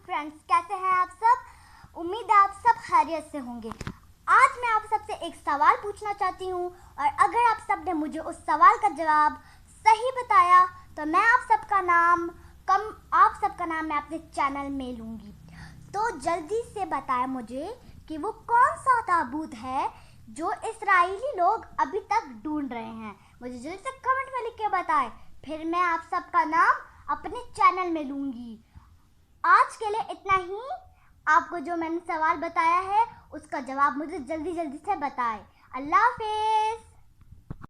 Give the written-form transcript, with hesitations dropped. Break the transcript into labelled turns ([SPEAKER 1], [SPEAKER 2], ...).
[SPEAKER 1] Friends, कैसे हैं आप सब। उम्मीद है आप सब खैरियत से होंगे। आज मैं आप सबसे एक सवाल पूछना चाहती हूँ और अगर आप सब ने मुझे उस सवाल का जवाब सही बताया तो मैं आप सबका नाम मैं अपने चैनल में लूँगी। तो जल्दी से बताएं मुझे कि वो कौन सा ताबूत है जो इस्राएली लोग अभी तक ढूंढ रहे हैं। मुझे जल्दी से कमेंट में लिख के बताएं, फिर मैं आप सबका नाम अपने चैनल में लूँगी। आज के लिए इतना ही। आपको जो मैंने सवाल बताया है उसका जवाब मुझे जल्दी से बताएं। अल्लाह हाफिज़।